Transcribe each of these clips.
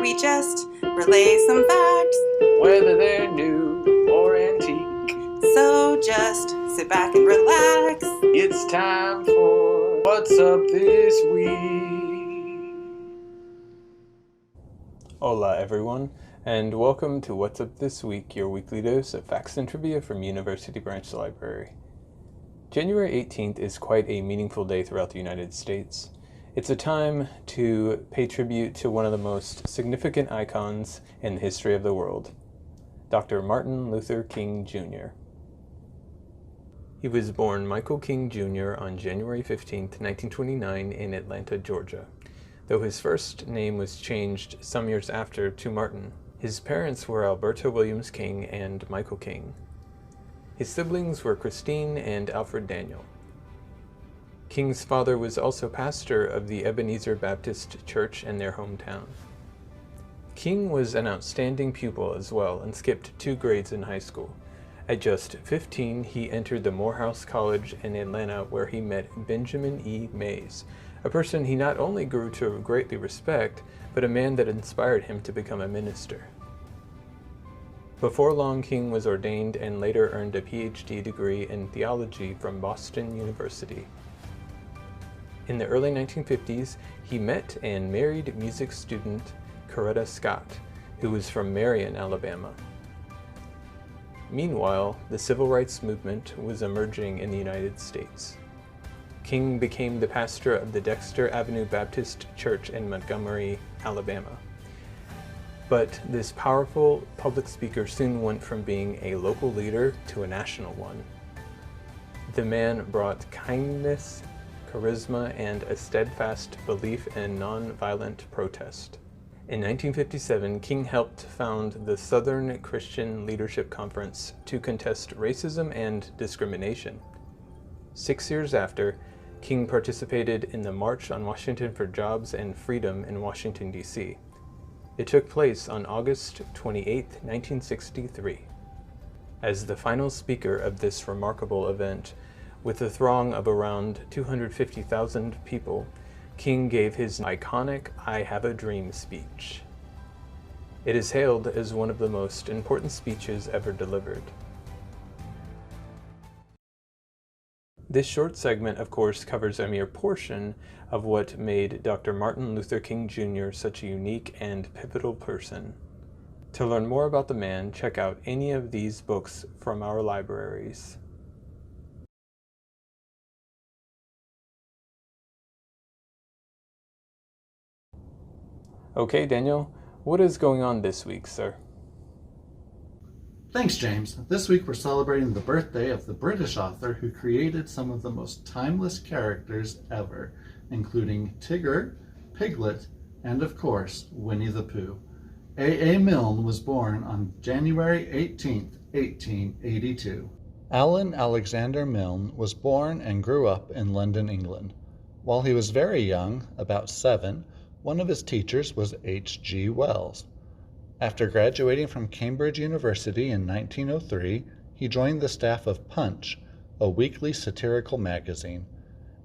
where we just relay some facts, whether they're new or antique. So just sit back and relax. It's time for What's Up This Week. Hola everyone, and welcome to What's Up This Week, your weekly dose of facts and trivia from University Branch Library. January 18th is quite a meaningful day throughout the United States. It's a time to pay tribute to one of the most significant icons in the history of the world, Dr. Martin Luther King Jr. He was born Michael King Jr. on January 15, 1929 in Atlanta, Georgia. Though his first name was changed some years after to Martin, his parents were Alberta Williams King and Michael King. His siblings were Christine and Alfred Daniel. King's father was also pastor of the Ebenezer Baptist Church in their hometown. King was an outstanding pupil as well and skipped 2 grades in high school. At just 15, he entered the Morehouse College in Atlanta, where he met Benjamin E. Mays, a person he not only grew to greatly respect, but a man that inspired him to become a minister. Before long, King was ordained and later earned a PhD degree in theology from Boston University. In the early 1950s, he met and married music student Coretta Scott, who was from Marion, Alabama. Meanwhile, the civil rights movement was emerging in the United States. King became the pastor of the Dexter Avenue Baptist Church in Montgomery, Alabama. But this powerful public speaker soon went from being a local leader to a national one. The man brought kindness, charisma, and a steadfast belief in nonviolent protest. In 1957, King helped found the Southern Christian Leadership Conference to contest racism and discrimination. 6 years after, King participated in the March on Washington for Jobs and Freedom in Washington, D.C. It took place on August 28, 1963. As the final speaker of this remarkable event, with a throng of around 250,000 people, King gave his iconic "I Have a Dream" speech. It is hailed as one of the most important speeches ever delivered. This short segment, of course, covers a mere portion of what made Dr. Martin Luther King Jr. such a unique and pivotal person. To learn more about the man, check out any of these books from our libraries. Okay, Daniel, what is going on this week, sir? Thanks, James. This week we're celebrating the birthday of the British author who created some of the most timeless characters ever, including Tigger, Piglet, and of course, Winnie the Pooh. A. Milne was born on January 18, 1882. Alan Alexander Milne was born and grew up in London, England. While he was very young, about 7, one of his teachers was H.G. Wells. After graduating from Cambridge University in 1903, he joined the staff of Punch, a weekly satirical magazine.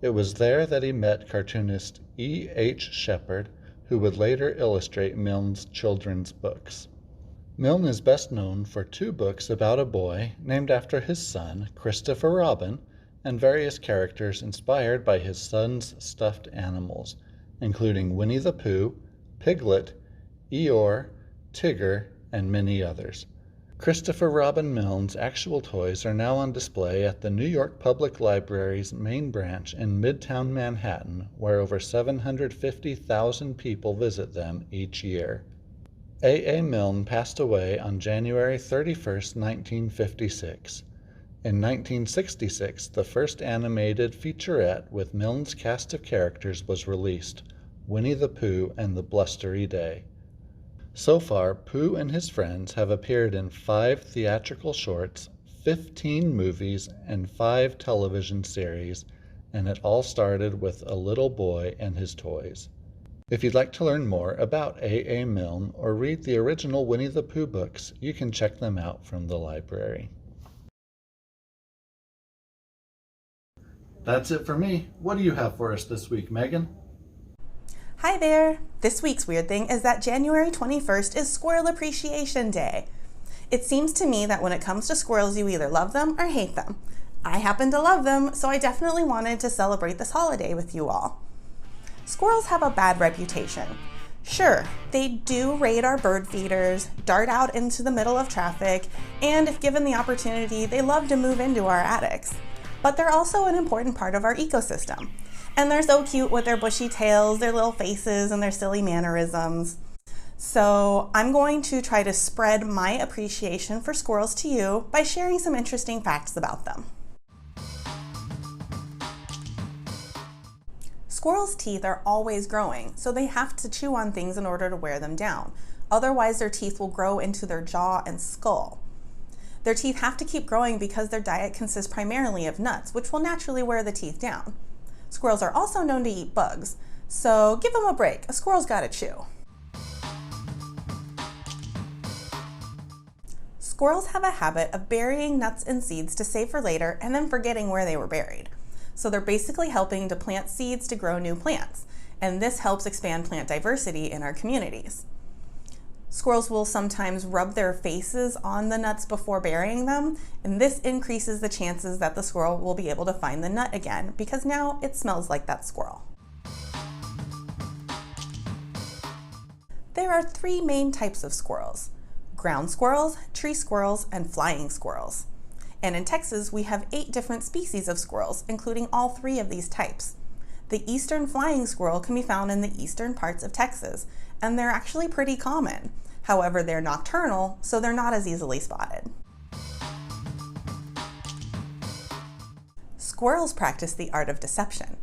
It was there that he met cartoonist E. H. Shepard, who would later illustrate Milne's children's books. Milne is best known for 2 books about a boy named after his son, Christopher Robin, and various characters inspired by his son's stuffed animals, including Winnie the Pooh, Piglet, Eeyore, Tigger, and many others. Christopher Robin Milne's actual toys are now on display at the New York Public Library's main branch in Midtown Manhattan, where over 750,000 people visit them each year. A. Milne passed away on January 31, 1956. In 1966, the first animated featurette with Milne's cast of characters was released, Winnie the Pooh and the Blustery Day. So far, Pooh and his friends have appeared in 5 theatrical shorts, 15 movies, and 5 television series, and it all started with a little boy and his toys. If you'd like to learn more about A. Milne or read the original Winnie the Pooh books, you can check them out from the library. That's it for me. What do you have for us this week, Megan? Hi there! This week's weird thing is that January 21st is Squirrel Appreciation Day. It seems to me that when it comes to squirrels, you either love them or hate them. I happen to love them, so I definitely wanted to celebrate this holiday with you all. Squirrels have a bad reputation. Sure, they do raid our bird feeders, dart out into the middle of traffic, and if given the opportunity, they love to move into our attics. But they're also an important part of our ecosystem. And they're so cute with their bushy tails, their little faces, and their silly mannerisms. So I'm going to try to spread my appreciation for squirrels to you by sharing some interesting facts about them. Squirrels' teeth are always growing, so they have to chew on things in order to wear them down. Otherwise, their teeth will grow into their jaw and skull. Their teeth have to keep growing because their diet consists primarily of nuts, which will naturally wear the teeth down. Squirrels are also known to eat bugs, so give them a break. A squirrel's gotta chew. Squirrels have a habit of burying nuts and seeds to save for later and then forgetting where they were buried. So they're basically helping to plant seeds to grow new plants, and this helps expand plant diversity in our communities. Squirrels will sometimes rub their faces on the nuts before burying them, and this increases the chances that the squirrel will be able to find the nut again because now it smells like that squirrel. There are 3 main types of squirrels: ground squirrels, tree squirrels, and flying squirrels. And in Texas, we have 8 different species of squirrels, including all 3 of these types. The eastern flying squirrel can be found in the eastern parts of Texas, and they're actually pretty common. However, they're nocturnal, so they're not as easily spotted. Squirrels practice the art of deception.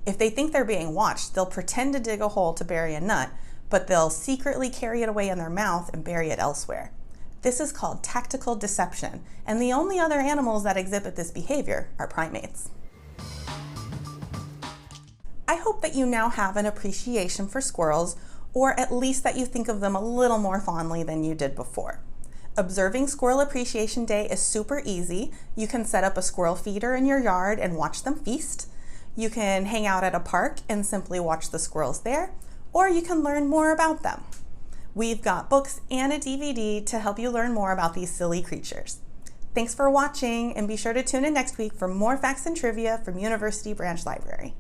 If they think they're being watched, they'll pretend to dig a hole to bury a nut, but they'll secretly carry it away in their mouth and bury it elsewhere. This is called tactical deception, and the only other animals that exhibit this behavior are primates. I hope that you now have an appreciation for squirrels, or at least that you think of them a little more fondly than you did before. Observing Squirrel Appreciation Day is super easy. You can set up a squirrel feeder in your yard and watch them feast. You can hang out at a park and simply watch the squirrels there, or you can learn more about them. We've got books and a DVD to help you learn more about these silly creatures. Thanks for watching, and be sure to tune in next week for more facts and trivia from University Branch Library.